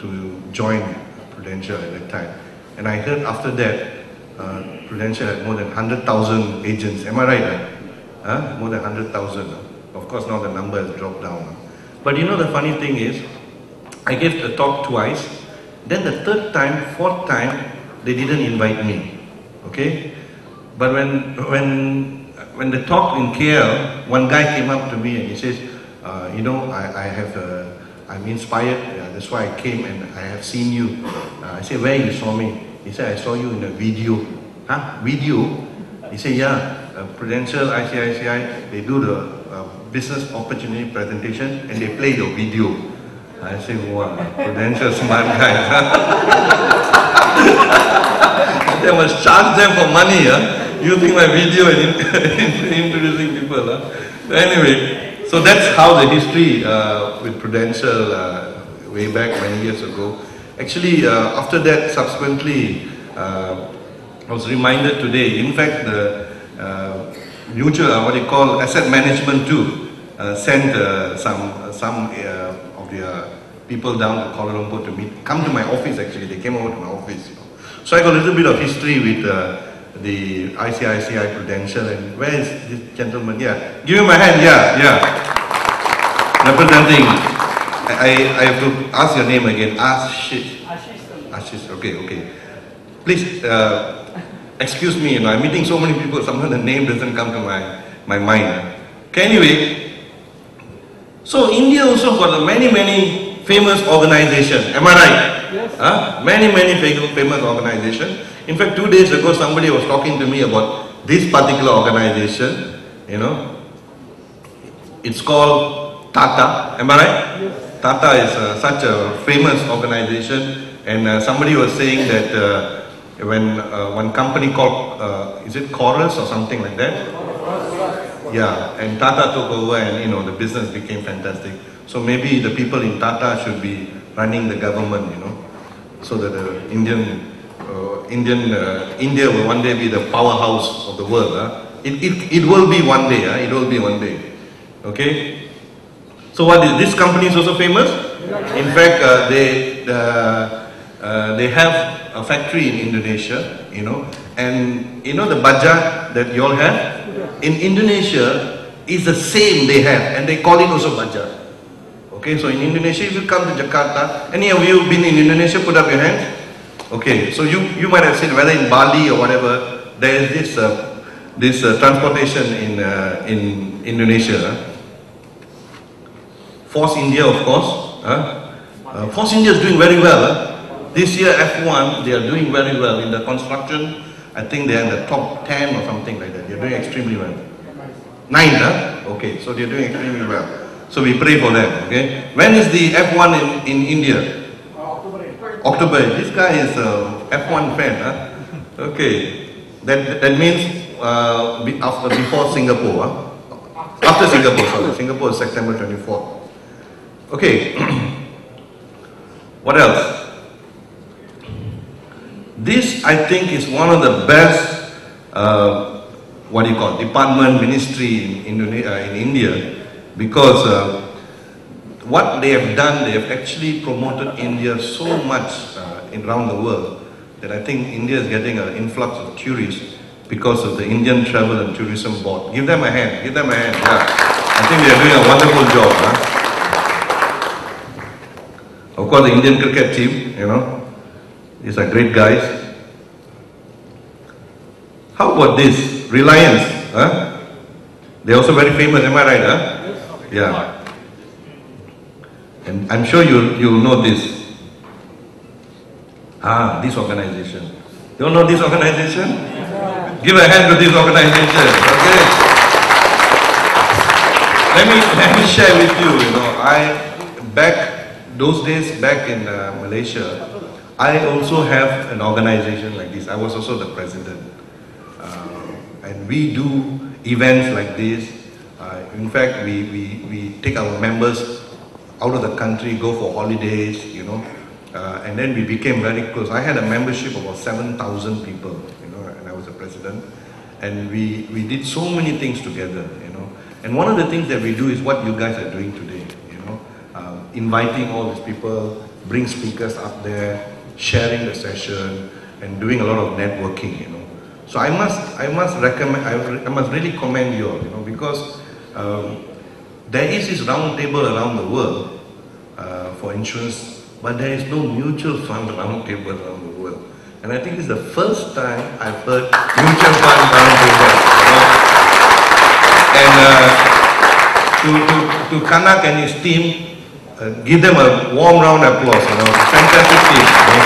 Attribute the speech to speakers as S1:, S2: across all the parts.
S1: to join Prudential at that time. And I heard after that, Prudential had more than 100,000 agents. Am I right? More than 100,000. Of course, now the number has dropped down. But you know the funny thing is, I gave the talk twice. Then the third time, fourth time, they didn't invite me. Okay? But when the talk in KL, one guy came up to me and he says, you know, I'm inspired, that's why I came and I have seen you. I said, where you saw me? He said, I saw you in a video. Huh? Video? He said, yeah, Prudential, ICICI, they do the business opportunity presentation and they play your video. I said, wow, Prudential smart guys. They must charge them for money, using my video and introducing people. Anyway, so that's how the history with Prudential way back many years ago. Actually, after that, subsequently, I was reminded today, in fact, the mutual, what they call asset management too, sent some of their people down to Kuala Lumpur to meet, come to my office actually, they came over to my office. You know. So I got a little bit of history with the ICICI Prudential, and where is this gentleman? Yeah, give him a hand, yeah. Representing, I have to ask your name again, Ashish, okay. Please, excuse me, you know, I'm meeting so many people, sometimes the name doesn't come to my mind. Okay, anyway, so India also got many famous organizations, am I right? Yes. Many famous organizations. In fact, 2 days ago, somebody was talking to me about this particular organization, you know. It's called Tata, am I right? Yes. Tata is such a famous organization, and somebody was saying that when one company called, is it Chorus or something like that? Yeah, and Tata took over and, you know, the business became fantastic. So maybe the people in Tata should be running the government, you know, so that the India will one day be the powerhouse of the world. It will be one day, it will be one day. Okay? So what is this company is also famous? In fact, they have a factory in Indonesia, you know, and you know the baja that you all have? In Indonesia, is the same they have, and they call it also baja. Okay, so in Indonesia, if you come to Jakarta, any of you been in Indonesia, put up your hands. Okay, so you might have seen, whether in Bali or whatever, there is this transportation in Indonesia. Force India, of course. Force India is doing very well. This year F1, they are doing very well in the construction. I think they are in the top 10 or something like that. They are doing extremely well. 9, Okay, so they are doing extremely well. So we pray for them, okay? When is the F1 in India? October. This guy is a F1 fan, Okay. That means before Singapore, After Singapore, sorry. Singapore is September 24th. Okay. What else? This, I think, is one of the best, what do you call it, department, ministry in India, because what they have done, they have actually promoted India so much around the world that I think India is getting an influx of tourists because of the Indian Travel and Tourism Board. Give them a hand, give them a hand. Yeah. I think they are doing a wonderful job. Of course, the Indian cricket team, you know, these are great guys. How about this? Reliance. They're also very famous, am I right? Yes. Yeah. And I'm sure you'll know this. This organization. You don't know this organization? Yeah. Give a hand to this organization, okay? Let me share with you, you know, those days back in Malaysia, I also have an organization like this. I was also the president. And we do events like this. In fact, we take our members out of the country, go for holidays, you know, and then we became very close. I had a membership of about 7,000 people, you know, and I was the president. And we did so many things together, you know. And one of the things that we do is what you guys are doing today, you know, inviting all these people, bring speakers up there, sharing the session, and doing a lot of networking, you know. So I must recommend, I must really commend you all, you know, because there is this round table around the world for insurance, but there is no mutual fund round table around the world. And I think this is the first time I've heard mutual fund round table, you know. And to Kanak and his team, give them a warm round of applause, you know. Fantastic team, you know.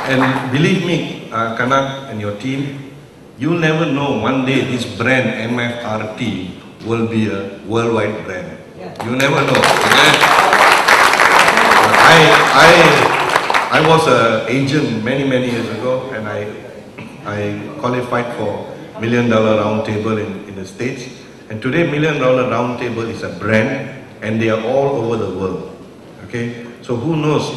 S1: And believe me, Kanak and your team, you'll never know one day this brand MFRT will be a worldwide brand. You never know. Okay? I was an agent many years ago, and I qualified for $1 Million Round Table in the States. And today $1 Million Round Table is a brand, and they are all over the world. Okay? So who knows,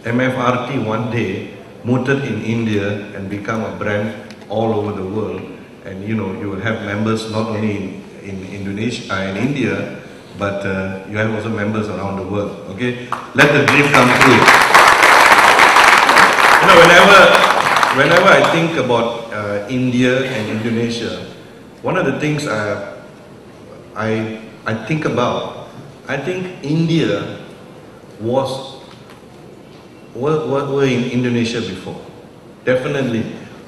S1: MFRT one day mooted in India and become a brand all over the world. And you know, you will have members not only in Indonesia, in India, but you have also members around the world. Okay? Let the dream come true. You know, whenever I think about India and Indonesia, one of the things I think about, I think India were in Indonesia before. Definitely.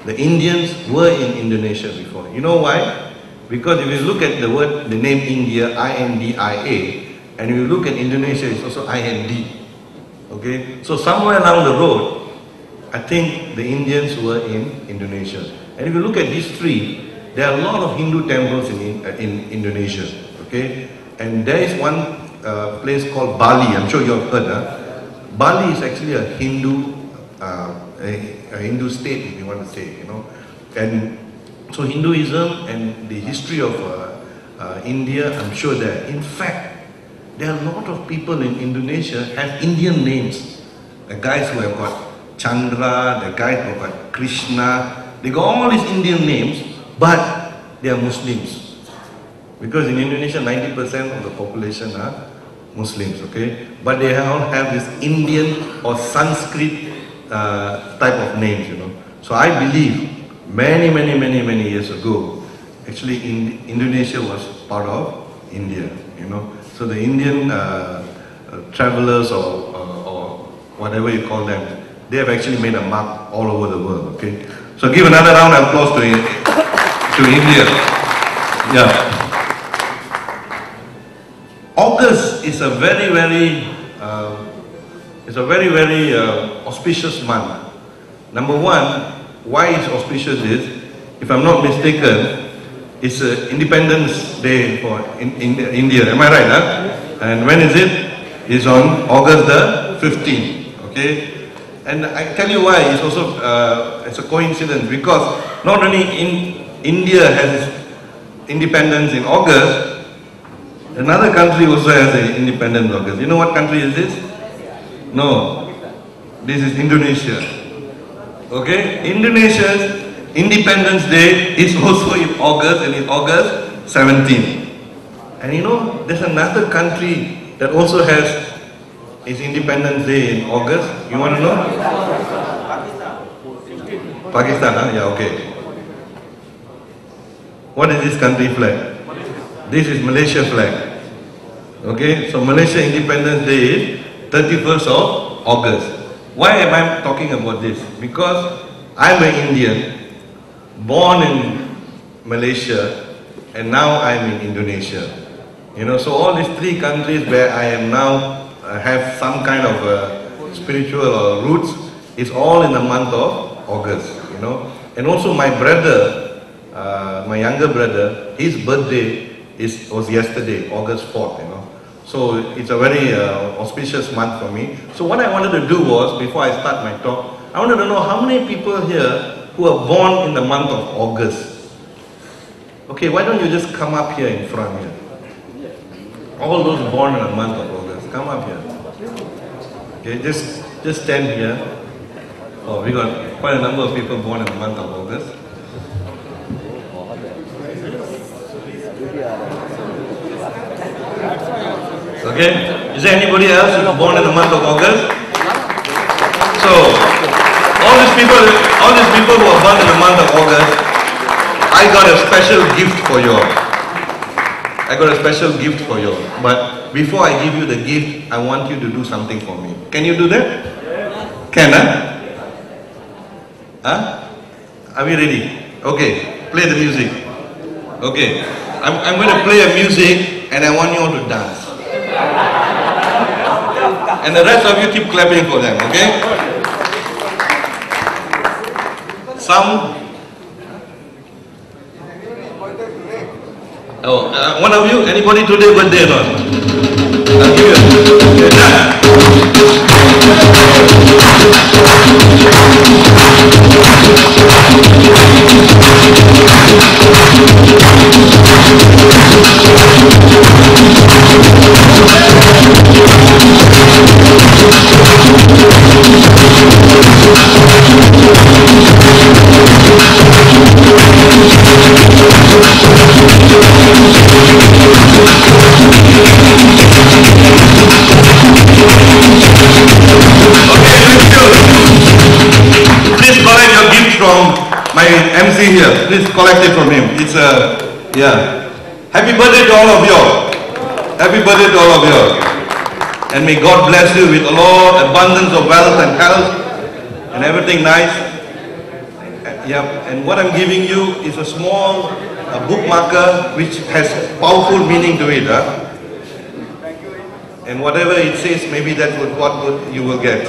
S1: The Indians were in Indonesia before. You know why? Because if you look at the name India, I-N-D-I-A, and if you look at Indonesia, it's also I-N-D. Okay? So somewhere along the road, I think the Indians were in Indonesia. And if you look at these three, there are a lot of Hindu temples in Indonesia. Okay? And there is one place called Bali. I'm sure you have heard. Huh? Bali is actually a Hindu state, if you want to say, you know. And so Hinduism and the history of India, I'm sure that, in fact, there are a lot of people in Indonesia have Indian names. The guys who have got Chandra, the guys who have got Krishna, they got all these Indian names, but they are Muslims. Because in Indonesia, 90% of the population are Muslims, okay? But they all have this Indian or Sanskrit type of names, you know. So I believe many years ago, actually Indonesia was part of India, you know. So the Indian travelers or whatever you call them, they have actually made a mark all over the world, okay? So give another round of applause to India. Yeah. August is a very auspicious month. Number one, why it's auspicious is, if I'm not mistaken, it's Independence Day for India. Am I right? Huh? And when is it? It's on August the 15th. Okay. And I tell you why. It's also it's a coincidence, because not only India has independence in August, another country also has an independence in August. You know what country is this? No, this is Indonesia. Okay, Indonesia's Independence Day is also in August, and it's August 17th. And you know, there's another country that also has its Independence Day in August. You want to know? Pakistan, huh? Yeah, okay. What is this country flag? This is Malaysia flag. Okay, so Malaysia Independence Day is 31st of August. Why am I talking about this? Because I'm an Indian, born in Malaysia, and now I'm in Indonesia. You know, so all these three countries where I am now have some kind of spiritual roots, is all in the month of August. You know, and also my brother, my younger brother, his birthday was yesterday, August 4th. You know. So it's a very auspicious month for me. So what I wanted to do was, before I start my talk, I wanted to know how many people here who are born in the month of August. Okay, why don't you just come up here in front here? All those born in the month of August, come up here. Okay, just stand here. Oh, we got quite a number of people born in the month of August. Okay, Is there anybody else who was born in the month of August? So, all these people who are born in the month of August, I got a special gift for you all. I got a special gift for you all. But before I give you the gift, I want you to do something for me. Can you do that? Can, huh? Huh? Are we ready? Okay, play the music. Okay, I'm going to play a music and I want you all to dance. And the rest of you keep clapping for them, okay? Some... Oh, one of you, anybody today birthday or not? I'll give you. Okay, done. My MC here, please collect it from him. It's yeah. Happy birthday to all of you. Happy birthday to all of you. And may God bless you with a lot, abundance of wealth and health and everything nice. Yeah. And what I'm giving you is a small bookmarker which has powerful meaning to it. And whatever it says, maybe that's what you will get.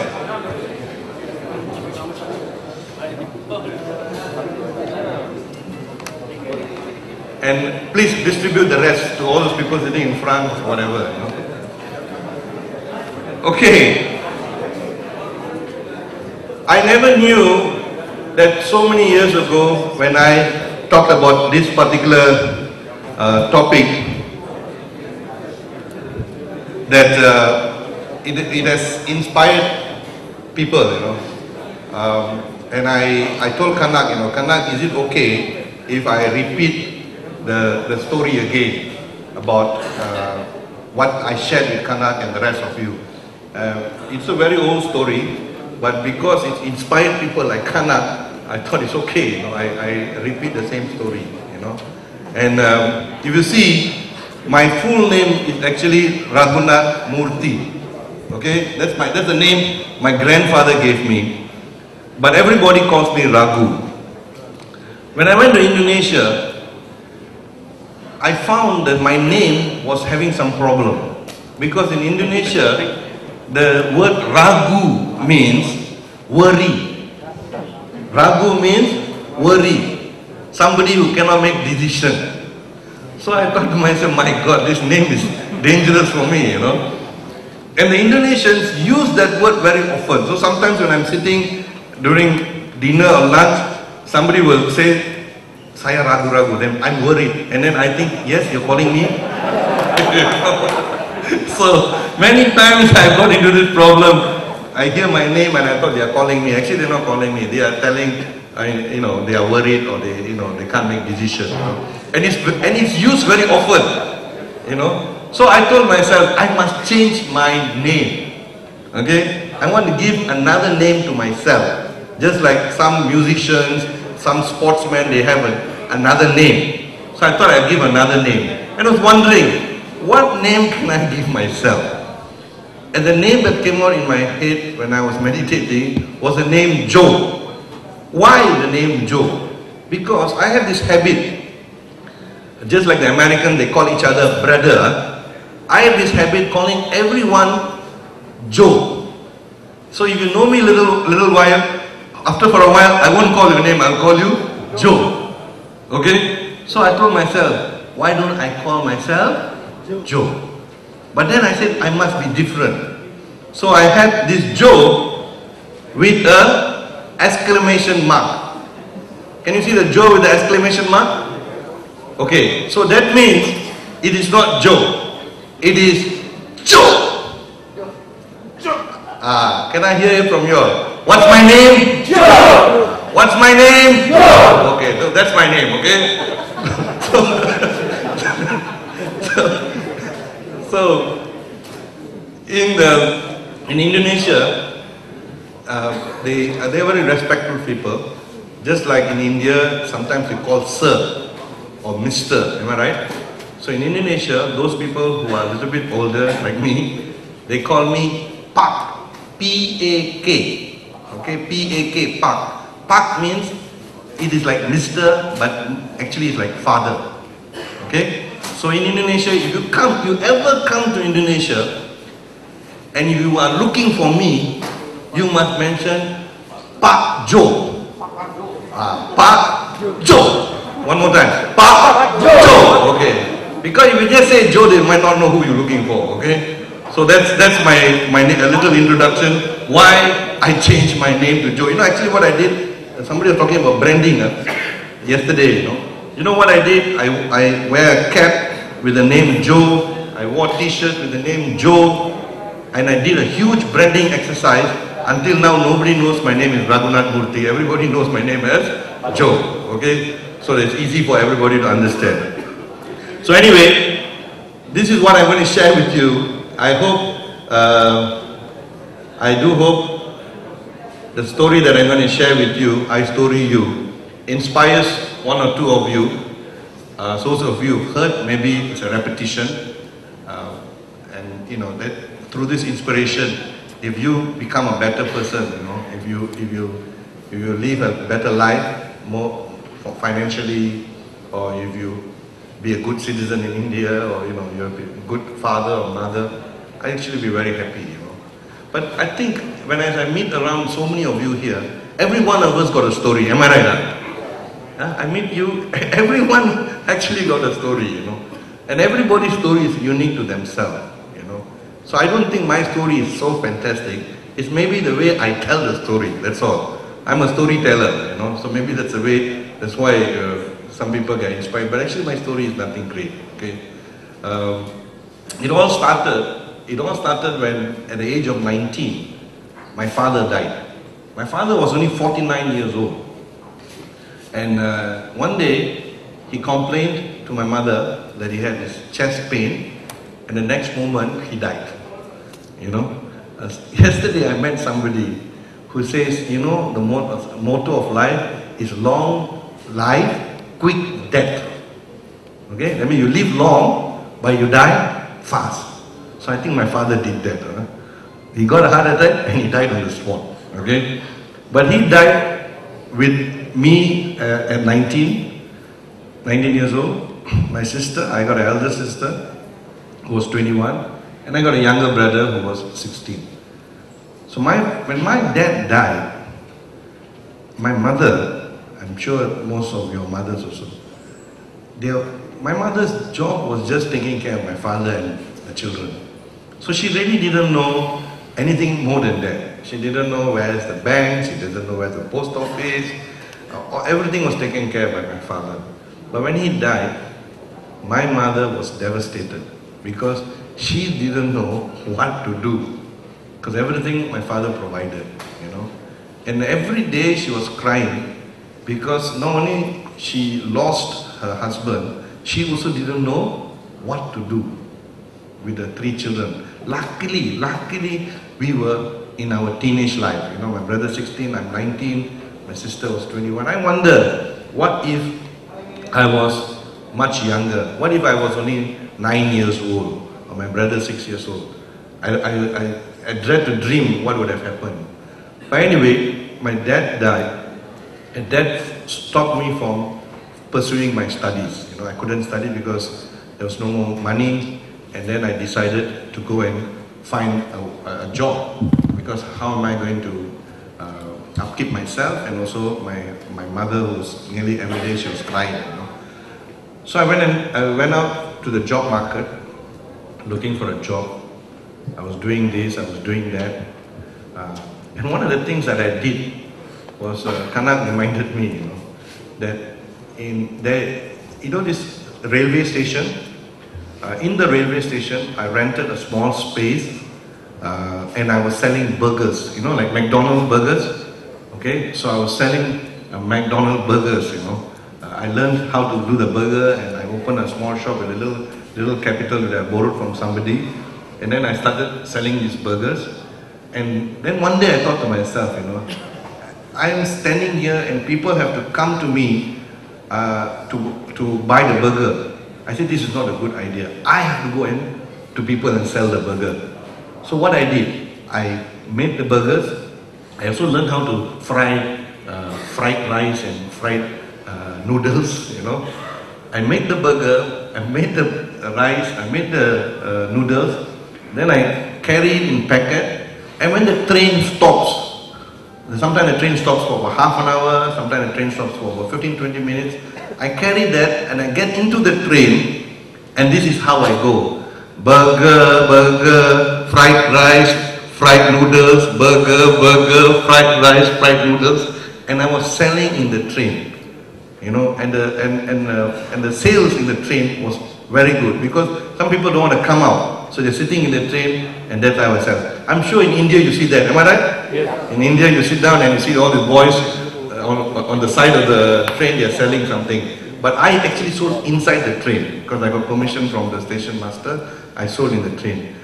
S1: And please distribute the rest to all those people sitting in front, whatever. You know. Okay. I never knew that so many years ago when I talked about this particular topic that it has inspired people, you know. And I told Kanak, you know, Kanak, is it okay if I repeat the story again about what I shared with Kanak and the rest of you? It's a very old story, but because it inspired people like Kanak, I thought it's okay, you know, I repeat the same story, you know. And if you see, my full name is actually Ragu Murthy. Okay, that's the name my grandfather gave me. But everybody calls me Ragu. When I went to Indonesia, I found that my name was having some problem. Because in Indonesia, the word Ragu means worry. Ragu means worry. Somebody who cannot make decision. So I thought to myself, my God, this name is dangerous for me, you know. And the Indonesians use that word very often. So sometimes when I'm sitting during dinner or lunch, somebody will say, saya ragu-ragu, then I'm worried. And then I think, yes, you're calling me? So many times I got into this problem. I hear my name and I thought they are calling me. Actually, they're not calling me. They are telling, you know, they are worried or they, you know, they can't make decisions. You know? And it's used very often, you know. So I told myself, I must change my name. Okay? I want to give another name to myself. Just like some musicians, some sportsmen, they have another name. So I thought I'd give another name. And I was wondering, what name can I give myself? And the name that came out in my head when I was meditating was the name Joe. Why the name Joe? Because I have this habit, just like the American, they call each other brother. I have this habit calling everyone Joe. So if you know me little while, after for a while, I won't call your name, I'll call you Joe. Okay? So I told myself, why don't I call myself Joe? But then I said, I must be different. So I had this Joe with an exclamation mark. Can you see the Joe with the exclamation mark? Okay, so that means it is not Joe. It is Joe. Can I hear it from you all? What's my name? Joe. What's my name? Joe. Okay, so that's my name, okay? So In Indonesia, they're very respectful people. Just like in India, sometimes we call Sir or Mister, am I right? So in Indonesia, those people who are a little bit older, like me, they call me Pak, P-A-K, okay, P-A-K, Pak. Pak means it is like Mister, but actually it's like father, okay? So in Indonesia, if you ever come to Indonesia, and you are looking for me, you must mention Pak Jo. Pak Jo. One more time. Pak Jo. Okay. Because if you just say Joe, they might not know who you're looking for. Okay. So that's my little introduction. Why I changed my name to Joe. You know, actually what I did. Somebody was talking about branding yesterday. You know what I did? I wear a cap with the name Joe. I wore T-shirt with the name Joe. And I did a huge branding exercise. Until now, nobody knows my name is Raghunath Murthy. Everybody knows my name as Joe. Okay? So it's easy for everybody to understand. So anyway, this is what I'm going to share with you. I do hope the story that I'm going to share with you, I Story You, inspires one or two of you. Those of you heard, maybe it's a repetition. And you know, that through this inspiration, if you become a better person, you know, if you live a better life, more financially, or if you be a good citizen in India, or you know, you're a good father or mother, I actually be very happy, you know. But I think when I meet around so many of you here, every one of us got a story. Am I right? Huh? I meet you, everyone actually got a story, you know, and everybody's story is unique to themselves. So I don't think my story is so fantastic. It's maybe the way I tell the story, that's all. I'm a storyteller, you know, so maybe that's the way, that's why some people get inspired. But actually my story is nothing great, okay? It all started when, at the age of 19, my father died. My father was only 49 years old. And one day, he complained to my mother that he had this chest pain. And the next moment, he died. You know, yesterday I met somebody who says, you know, the motto of life is long life, quick death. Okay, I mean you live long, but you die fast. So I think my father did that. Huh? He got a heart attack and he died on the spot. Okay, but he died with me at 19 years old. My sister, I got an elder sister who was 21, and I got a younger brother who was 16. So when my dad died, my mother, I'm sure most of your mothers also, my mother's job was just taking care of my father and the children. So she really didn't know anything more than that. She didn't know where's the bank, she didn't know where's the post office, everything was taken care of by my father. But when he died, my mother was devastated, because she didn't know what to do, because everything my father provided, you know. And every day she was crying, because not only she lost her husband, she also didn't know what to do with the 3 children. Luckily, we were in our teenage life. You know, my brother 16, I'm 19, my sister was 21. I wonder, what if I was much younger? What if I was only 9 years old, or my brother 6 years old? I dread to dream what would have happened. But anyway, my dad died, and that stopped me from pursuing my studies. You know, I couldn't study because there was no more money, and then I decided to go and find a job, because how am I going to upkeep myself, and also my mother, was nearly every day she was crying, you know. So I went out to the job market looking for a job. I was doing this, I was doing that. And one of the things that I did was, Kanak reminded me, you know, that this railway station, in the railway station, I rented a small space, and I was selling burgers, you know, like McDonald's burgers. Okay, so I was selling McDonald's burgers, you know. I learned how to do the burger, and I opened a small shop with a little capital that I borrowed from somebody. And then I started selling these burgers. And then one day I thought to myself, I'm standing here and people have to come to me to buy the burger. I said, this is not a good idea. I have to go in to people and sell the burger. So what I did, I made the burgers. I also learned how to fry fried rice and fried noodles, I made the burger, I made the rice, I made the noodles, then I carry it in packet, and when the train stops, sometimes the train stops for about half an hour, sometimes the train stops for about 15-20 minutes, I carry that and I get into the train, and this is how I go. Burger, fried rice, fried noodles, burger, fried rice, fried noodles, and I was selling in the train. And the sales in the train was very good because some people don't want to come out, so they're sitting in the train, and that's how I sell. I'm sure in India you see that, am I right?
S2: Yes.
S1: In India you sit down and you see all the boys on the side of the train, they're selling something. But I actually sold inside the train because I got permission from the station master. I sold in the train.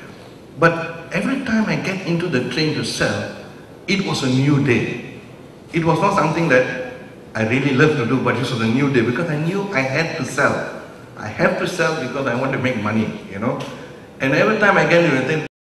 S1: But every time I get into the train to sell, it was a new day. It was not something that I really love to do, but this was a new day because I knew I had to sell. I have to sell because I want to make money, And every time I get into the train,